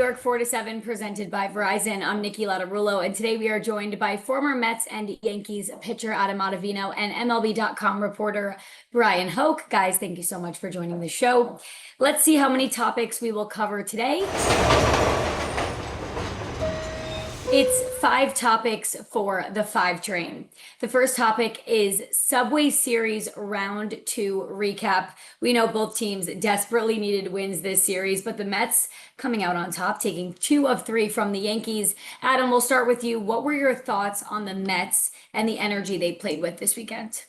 York 4-7 presented by Verizon. I'm Niki Lattarulo, and today we are joined by former Mets and Yankees pitcher Adam Ottavino and MLB.com reporter Bryan Hoch. Guys, thank you so much for joining the show. Let's see how many topics we will cover today. It's 5 topics for the 5 train. The first topic is Subway Series Round 2 recap. We know both teams desperately needed wins this series, but the Mets coming out on top, taking 2 of 3 from the Yankees. Adam, we'll start with you. What were your thoughts on the Mets and the energy they played with this weekend?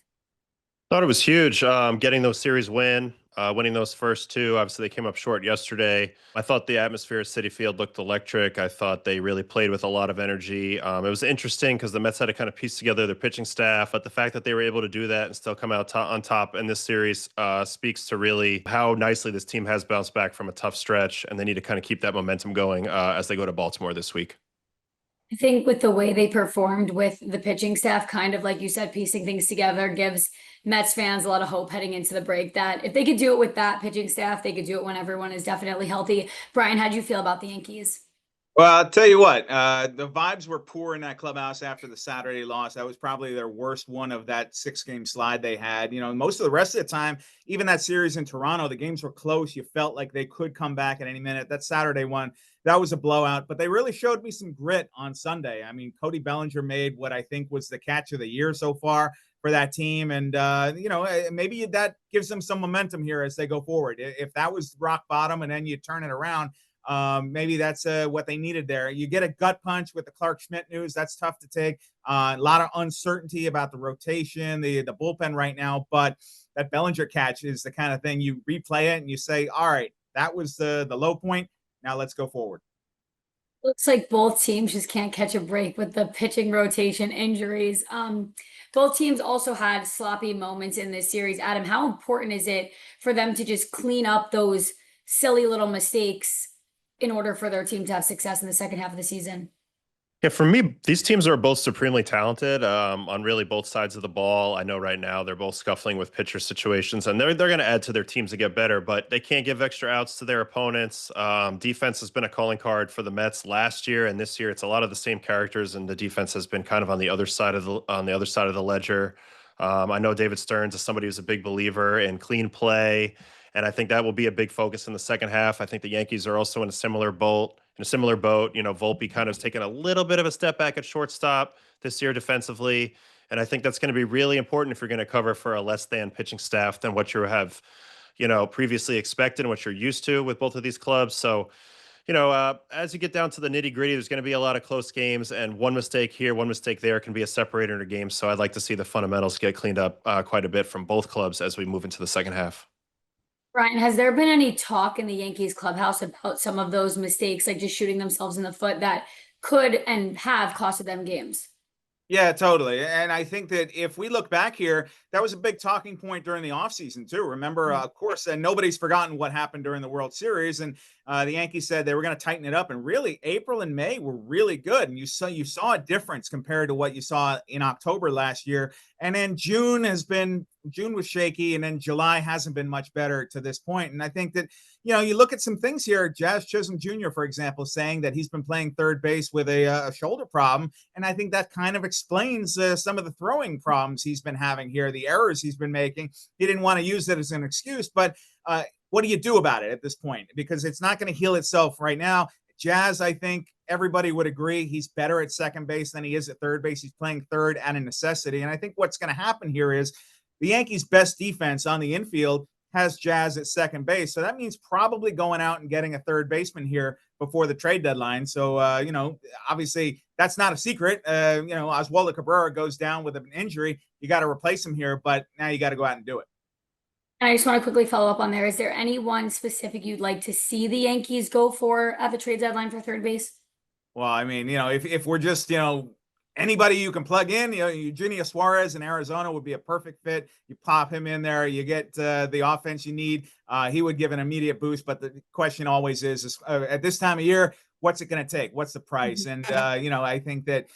Thought it was huge, getting those series winning those first 2. Obviously, they came up short yesterday. I thought the atmosphere at Citi Field looked electric. I thought they really played with a lot of energy. It was interesting because the Mets had to kind of piece together their pitching staff, but the fact that they were able to do that and still come out on top in this series speaks to really how nicely this team has bounced back from a tough stretch, and they need to kind of keep that momentum going as they go to Baltimore this week. I think with the way they performed with the pitching staff, kind of like you said, piecing things together gives Mets fans a lot of hope heading into the break that if they could do it with that pitching staff, they could do it when everyone is definitely healthy. Bryan, how'd you feel about the Yankees? Well, I'll tell you what, the vibes were poor in that clubhouse after the Saturday loss. That was probably their worst one of that 6-game slide they had. You know, most of the rest of the time, even that series in Toronto, the games were close. You felt like they could come back at any minute. That Saturday one, that was a blowout, but they really showed me some grit on Sunday. I mean, Cody Bellinger made what I think was the catch of the year so far for that team. And, maybe that gives them some momentum here as they go forward. If that was rock bottom and then you turn it around, maybe that's what they needed there. You get a gut punch with the Clark Schmidt news. That's tough to take. A lot of uncertainty about the rotation, the bullpen right now. But that Bellinger catch is the kind of thing you replay it and you say, all right, that was the low point. Now let's go forward. Looks like both teams just can't catch a break with the pitching rotation injuries. Both teams also had sloppy moments in this series. Adam, how important is it for them to just clean up those silly little mistakes in order for their team to have success in the second half of the season? Yeah, for me, these teams are both supremely talented on really both sides of the ball. I know right now they're both scuffling with pitcher situations, and they're going to add to their teams to get better, but they can't give extra outs to their opponents. Defense has been a calling card for the Mets last year, and this year it's a lot of the same characters, and the defense has been kind of on the other side of the ledger. I know David Stearns is somebody who's a big believer in clean play, and I think that will be a big focus in the second half. I think the Yankees are also in a similar boat. You know, Volpe kind of has taken a little bit of a step back at shortstop this year defensively. And I think that's going to be really important if you're going to cover for a less than pitching staff than what you have, previously expected and what you're used to with both of these clubs. So, as you get down to the nitty gritty, there's going to be a lot of close games, and one mistake here, one mistake there can be a separator in a game. So I'd like to see the fundamentals get cleaned up quite a bit from both clubs as we move into the second half. Bryan, has there been any talk in the Yankees clubhouse about some of those mistakes, like just shooting themselves in the foot that could and have costed them games? Yeah, totally. And I think that if we look back here, that was a big talking point during the offseason, too. Remember, of course, nobody's forgotten what happened during the World Series. And the Yankees said they were going to tighten it up. And really, April and May were really good. And you saw a difference compared to what you saw in October last year. And then June was shaky. And then July hasn't been much better to this point. And I think that, you look at some things here. Jazz Chisholm Jr., for example, saying that he's been playing third base with a shoulder problem. And I think that kind of explains some of the throwing problems he's been having here, the errors he's been making. He didn't want to use it as an excuse, but what do you do about it at this point? Because it's not going to heal itself right now. Jazz, I think everybody would agree he's better at second base than he is at third base. He's playing third at a necessity. And I think what's going to happen here is the Yankees' best defense on the infield has Jazz at second base. So that means probably going out and getting a third baseman here before the trade deadline. So, obviously that's not a secret. Oswaldo Cabrera goes down with an injury. You got to replace him here, but now you got to go out and do it. I just want to quickly follow up on there. Is there anyone specific you'd like to see the Yankees go for at the trade deadline for third base? Well, I mean, if we're just, anybody you can plug in, Eugenio Suarez in Arizona would be a perfect fit. You pop him in there, you get the offense you need. He would give an immediate boost. But the question always is at this time of year, what's it going to take? What's the price? Mhm. And, I think that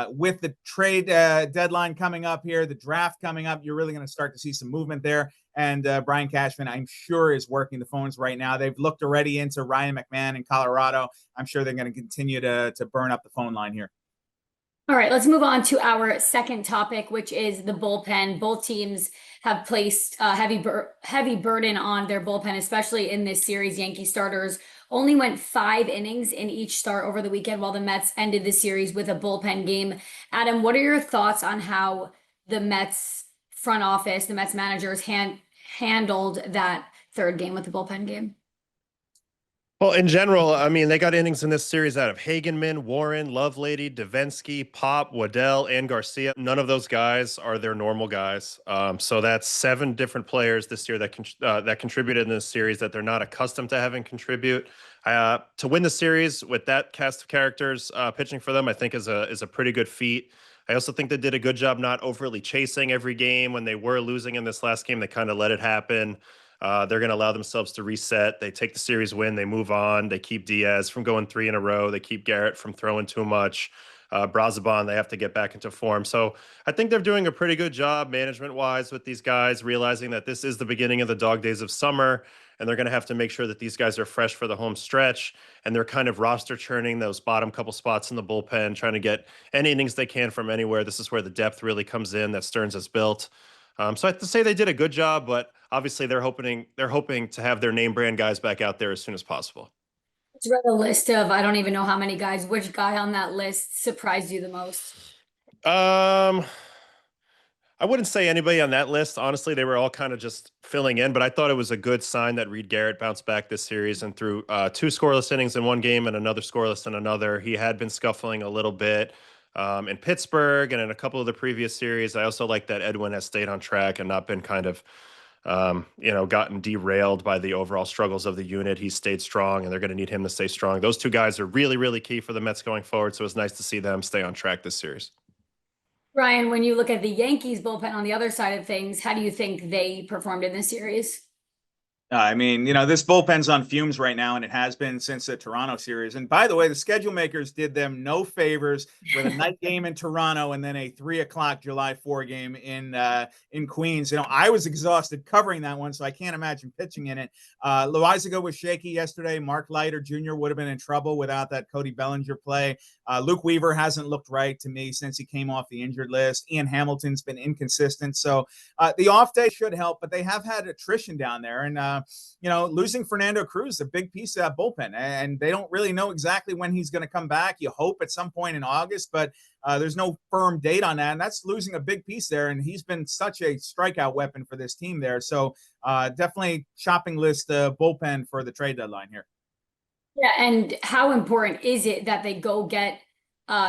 with the trade deadline coming up here, the draft coming up, you're really going to start to see some movement there. And Brian Cashman, I'm sure, is working the phones right now. They've looked already into Ryan McMahon in Colorado. I'm sure they're going to continue to burn up the phone line here. All right, let's move on to our second topic, which is the bullpen. Both teams have placed heavy burden on their bullpen, especially in this series. Yankee starters only went 5 innings in each start over the weekend, while the Mets ended the series with a bullpen game. Adam, what are your thoughts on how the Mets front office, the Mets managers handled that third game with the bullpen game? Well, in general, I mean, they got innings in this series out of Hagenman, Warren, Lovelady, Davinsky, Pop, Waddell, and Garcia. None of those guys are their normal guys. So that's 7 different players this year that contributed in this series that they're not accustomed to having contribute. To win the series with that cast of characters pitching for them, I think is a pretty good feat. I also think they did a good job not overly chasing every game. When they were losing in this last game, they kind of let it happen. They're going to allow themselves to reset. They take the series win. They move on. They keep Diaz from going 3 in a row. They keep Garrett from throwing too much. Brazaban, they have to get back into form. So I think they're doing a pretty good job management-wise with these guys, realizing that this is the beginning of the dog days of summer, and they're going to have to make sure that these guys are fresh for the home stretch. And they're kind of roster churning those bottom couple spots in the bullpen, trying to get any innings they can from anywhere. This is where the depth really comes in that Stearns has built. So I have to say they did a good job, but obviously they're hoping to have their name brand guys back out there as soon as possible. Let's read a list of I don't even know how many guys. Which guy on that list surprised you the most? Um, I wouldn't say anybody on that list. Honestly, they were all kind of just filling in, but I thought it was a good sign that Reed Garrett bounced back this series and threw 2 scoreless innings in one game and another scoreless in another. He had been scuffling a little bit in Pittsburgh and in a couple of the previous series. I also like that Edwin has stayed on track and not been kind of gotten derailed by the overall struggles of the unit. He stayed strong, and they're going to need him to stay strong. Those 2 guys are really, really key for the Mets going forward. So it's nice to see them stay on track this series. Ryan, when you look at the Yankees bullpen on the other side of things, how do you think they performed in this series? I mean, this bullpen's on fumes right now, and it has been since the Toronto series. And by the way, the schedule makers did them no favors with a night game in Toronto and then a 3 o'clock July 4 game in Queens. I was exhausted covering that one, so I can't imagine pitching in it. Loizaga was shaky yesterday. Mark Leiter Jr. would have been in trouble without that Cody Bellinger play. Luke Weaver hasn't looked right to me since he came off the injured list. Ian Hamilton's been inconsistent. So the off day should help, but they have had attrition down there. And, losing Fernando Cruz, a big piece of that bullpen, and they don't really know exactly when he's going to come back. You hope at some point in August, but there's no firm date on that. And that's losing a big piece there. And he's been such a strikeout weapon for this team there. So definitely shopping list bullpen for the trade deadline here. Yeah, and how important is it that they go get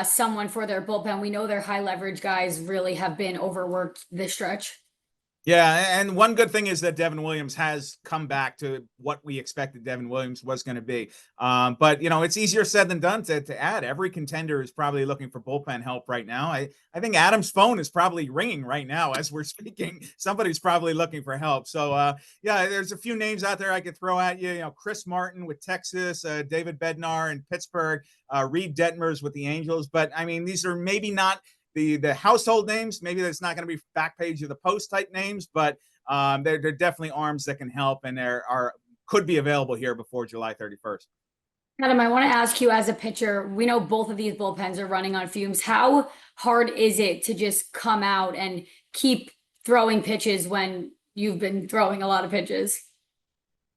someone for their bullpen? We know their high leverage guys really have been overworked this stretch. Yeah, and one good thing is that Devin Williams has come back to what we expected Devin Williams was going to be. But it's easier said than done to add. Every contender is probably looking for bullpen help right now. I think Adam's phone is probably ringing right now as we're speaking. Somebody's probably looking for help. So yeah, there's a few names out there I could throw at you. Chris Martin with Texas, David Bednar in Pittsburgh, Reed Detmers with the Angels. But I mean, these are maybe not the household names. Maybe that's not going to be back page of the post type names, but they're definitely arms that can help, and could be available here before July 31st. Adam, I want to ask you as a pitcher, we know both of these bullpens are running on fumes. How hard is it to just come out and keep throwing pitches when you've been throwing a lot of pitches?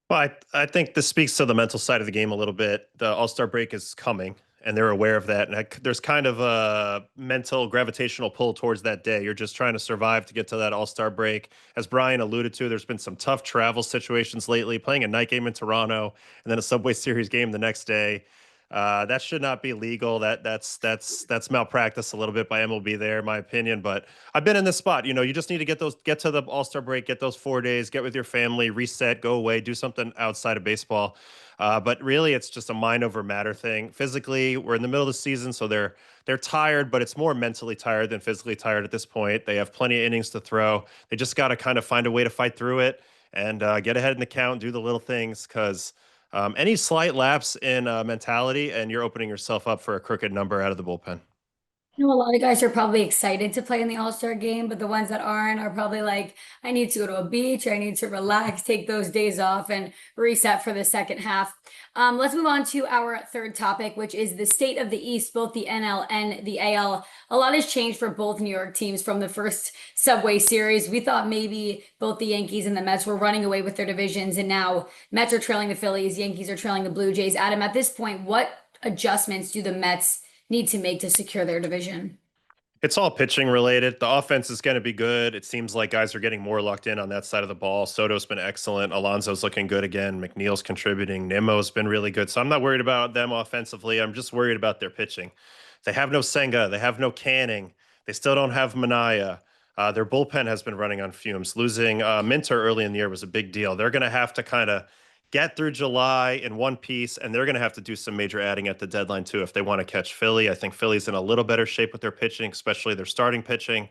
Well, I think this speaks to the mental side of the game a little bit. The All-Star break is coming, and they're aware of that. And there's kind of a mental gravitational pull towards that day. You're just trying to survive to get to that All-Star break. As Brian alluded to, there's been some tough travel situations lately, playing a night game in Toronto and then a Subway Series game the next day. That should not be legal. That's malpractice a little bit by MLB there, in my opinion. But I've been in this spot. You just need to get to the All-Star break, get those 4 days, get with your family, reset, go away, do something outside of baseball. But really, it's just a mind over matter thing. Physically, we're in the middle of the season, so they're tired, but it's more mentally tired than physically tired at this point. They have plenty of innings to throw. They just got to kind of find a way to fight through it and get ahead in the count, do the little things, because Any slight lapse in mentality, and you're opening yourself up for a crooked number out of the bullpen. You know, a lot of guys are probably excited to play in the All-Star game, but the ones that aren't are probably like, I need to go to a beach, I need to relax, take those days off, and reset for the second half. Let's move on to our third topic, which is the state of the East, both the NL and the AL. A lot has changed for both New York teams from the first Subway Series. We thought maybe both the Yankees and the Mets were running away with their divisions, and now Mets are trailing the Phillies, Yankees are trailing the Blue Jays. Adam, at this point, what adjustments do the Mets need to make to secure their division? It's all pitching related. The offense is going to be good. It seems like guys are getting more locked in on that side of the ball. Soto's been excellent. Alonso's looking good again. McNeil's contributing. Nimmo's been really good. So I'm not worried about them offensively. I'm just worried about their pitching. They have no Senga. They have no Canning. They still don't have Manaya. Their bullpen has been running on fumes. Losing Minter early in the year was a big deal. They're going to have to kind of get through July in one piece, and they're going to have to do some major adding at the deadline too if they want to catch Philly. I think Philly's in a little better shape with their pitching, especially their starting pitching.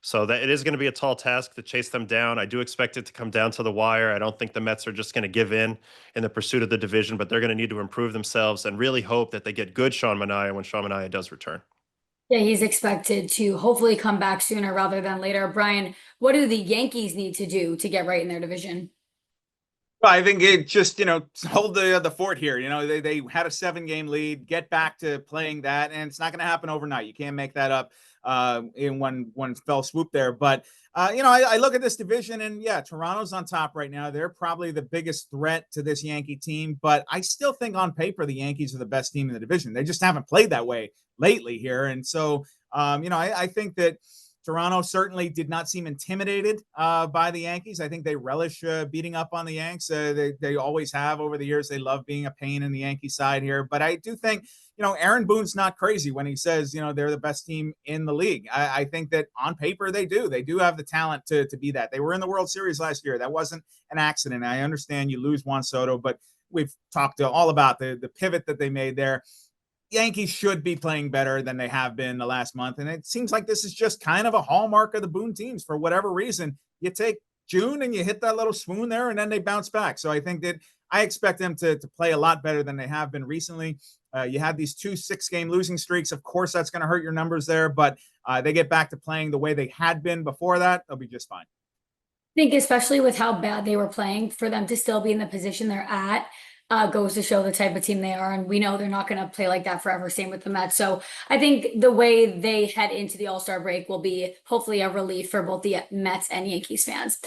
So that it is going to be a tall task to chase them down. I do expect it to come down to the wire. I don't think the Mets are just going to give in the pursuit of the division, but they're going to need to improve themselves and really hope that they get good Sean Manaea when Sean Manaea does return. Yeah, he's expected to hopefully come back sooner rather than later. Brian, what do the Yankees need to do to get right in their division? Well, I think it just, hold the fort here. They had a 7-game lead, get back to playing that, and it's not going to happen overnight. You can't make that up in one fell swoop there. But I look at this division, and yeah, Toronto's on top right now. They're probably the biggest threat to this Yankee team, but I still think on paper the Yankees are the best team in the division. They just haven't played that way lately here, and so I think that Toronto certainly did not seem intimidated by the Yankees. I think they relish beating up on the Yanks. They always have over the years. They love being a pain in the Yankee side here. But I do think, Aaron Boone's not crazy when he says, they're the best team in the league. I think that on paper they do. They do have the talent to be that. They were in the World Series last year. That wasn't an accident. I understand you lose Juan Soto, but we've talked all about the pivot that they made there. Yankees should be playing better than they have been the last month. And it seems like this is just kind of a hallmark of the Boone teams for whatever reason. You take June and you hit that little swoon there and then they bounce back. So I think that I expect them to play a lot better than they have been recently. You had these 2 6-game losing streaks. Of course, that's going to hurt your numbers there, but they get back to playing the way they had been before that. They'll be just fine. I think especially with how bad they were playing, for them to still be in the position they're at, goes to show the type of team they are. And we know they're not going to play like that forever. Same with the Mets. So I think the way they head into the All-Star break will be hopefully a relief for both the Mets and Yankees fans.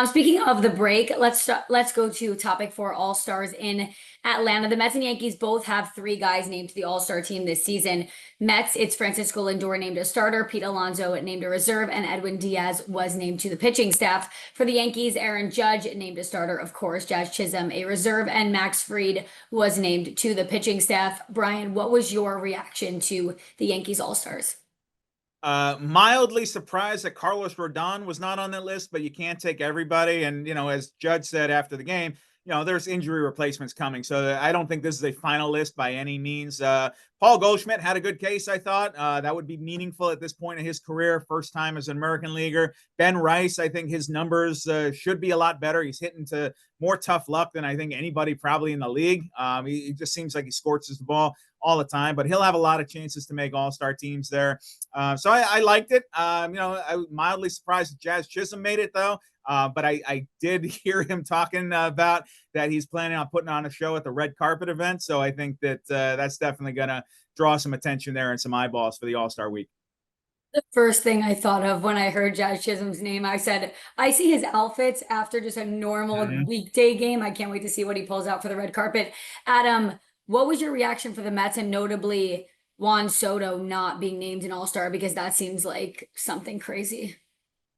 Speaking of the break, let's go to topic for All-Stars in Atlanta. The Mets and Yankees both have 3 guys named to the All-Star team this season. Mets, it's Francisco Lindor named a starter, Pete Alonso named a reserve, and Edwin Diaz was named to the pitching staff. For the Yankees, Aaron Judge named a starter, of course, Jazz Chisholm a reserve, and Max Fried was named to the pitching staff. Brian, what was your reaction to the Yankees All-Stars? Mildly surprised that Carlos Rodon was not on that list, but you can't take everybody. And, as Judge said after the game, there's injury replacements coming. So I don't think this is a final list by any means. Paul Goldschmidt had a good case, I thought. That would be meaningful at this point in his career. First time as an American leaguer. Ben Rice, I think his numbers should be a lot better. He's hitting to more tough luck than I think anybody probably in the league. He just seems like he scorches the ball all the time, but he'll have a lot of chances to make all-star teams there. So I liked it. I was mildly surprised that Jazz Chisholm made it, though. But I did hear him talking about that he's planning on putting on a show at the red carpet event. So I think that that's definitely going to draw some attention there and some eyeballs for the All-Star week. The first thing I thought of when I heard Jazz Chisholm's name, I said, I see his outfits after just a normal Mhm. weekday game. I can't wait to see what he pulls out for the red carpet. Adam, what was your reaction for the Mets and notably Juan Soto not being named an All-Star? Because that seems like something crazy.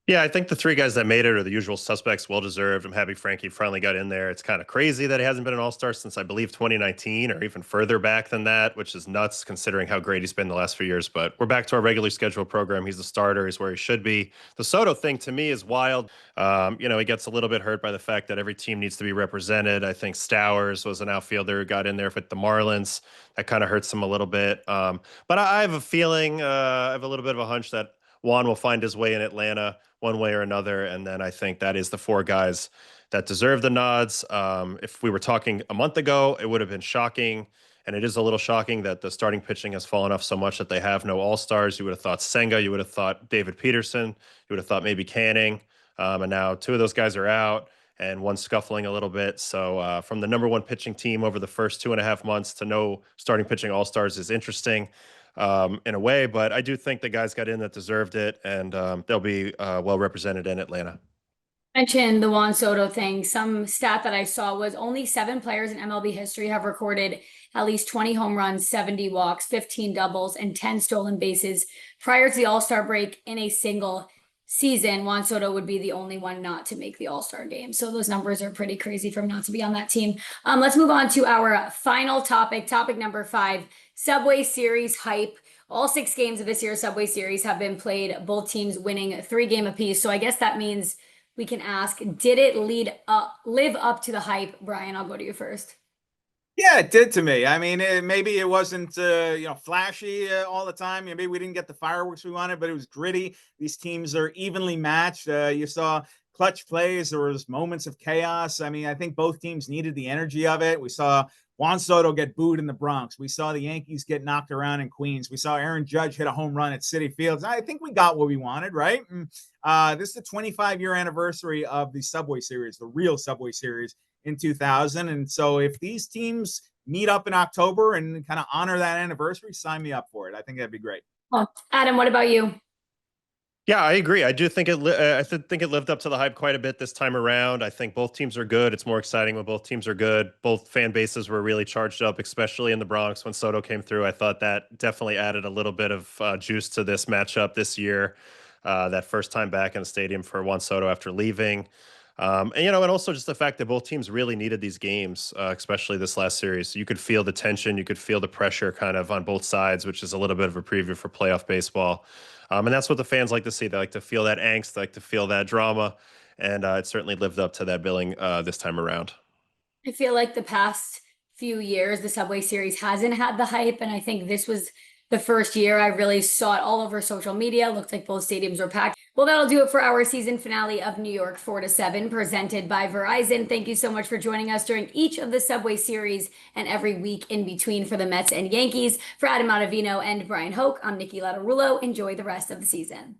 Yeah, I think the 3 guys that made it are the usual suspects, well deserved. I'm happy Frankie finally got in there. It's kind of crazy that he hasn't been an All-Star since I believe 2019 or even further back than that, which is nuts considering how great he's been the last few years. But we're back to our regularly scheduled program. He's the starter. He's where he should be. The Soto thing to me is wild. He gets a little bit hurt by the fact that every team needs to be represented. I think Stowers was an outfielder who got in there with the Marlins. That kind of hurts him a little bit. But I have a feeling, I have a little bit of a hunch that Juan will find his way in Atlanta one way or another. And then I think that is the 4 guys that deserve the nods. If we were talking a month ago, it would have been shocking. And it is a little shocking that the starting pitching has fallen off so much that they have no all-stars. You would have thought Senga, you would have thought David Peterson, you would have thought maybe Canning. And now two of those guys are out and one's scuffling a little bit. So from the number one pitching team over the first 2.5 months to no starting pitching all-stars is interesting in a way. But I do think the guys got in that deserved it, and they'll be well represented in Atlanta. Mentioned the Juan Soto thing. Some stat that I saw was only 7 players in MLB history have recorded at least 20 home runs, 70 walks, 15 doubles, and 10 stolen bases prior to the All-Star break in a single season. Juan Soto would be the only one not to make the All-Star game. So those numbers are pretty crazy for him not to be on that team. Let's move on to our final topic, topic number 5, Subway Series hype. All 6 games of this year's Subway Series have been played, both teams winning 3-game apiece. So I guess that means we can ask, did it live up to the hype? Bryan, I'll go to you first. Yeah, it did to me. I mean, maybe it wasn't flashy all the time. Maybe we didn't get the fireworks we wanted, but it was gritty. These teams are evenly matched. You saw clutch plays. There was moments of chaos. I mean, I think both teams needed the energy of it. We saw Juan Soto get booed in the Bronx. We saw the Yankees get knocked around in Queens. We saw Aaron Judge hit a home run at Citi Fields. I think we got what we wanted, right? This is the 25-year anniversary of the Subway Series, the real Subway Series in 2000. And so if these teams meet up in October and kind of honor that anniversary, sign me up for it. I think that'd be great. Well, Adam, what about you? Yeah, I agree. I do think think it lived up to the hype quite a bit this time around. I think both teams are good. It's more exciting when both teams are good. Both fan bases were really charged up, especially in the Bronx when Soto came through. I thought that definitely added a little bit of juice to this matchup this year. That first time back in the stadium for Juan Soto after leaving. And also just the fact that both teams really needed these games, especially this last series. You could feel the tension, you could feel the pressure kind of on both sides, which is a little bit of a preview for playoff baseball. And that's what the fans like to see. They like to feel that angst, they like to feel that drama, and it certainly lived up to that billing this time around. I feel like the past few years, the Subway Series hasn't had the hype, and I think this was the first year I really saw it all over social media. Looked like both stadiums were packed. Well, that'll do it for our season finale of New York 4-7, presented by Verizon. Thank you so much for joining us during each of the Subway Series and every week in between for the Mets and Yankees. For Adam Ottavino and Bryan Hoch, I'm Niki Lattarulo. Enjoy the rest of the season.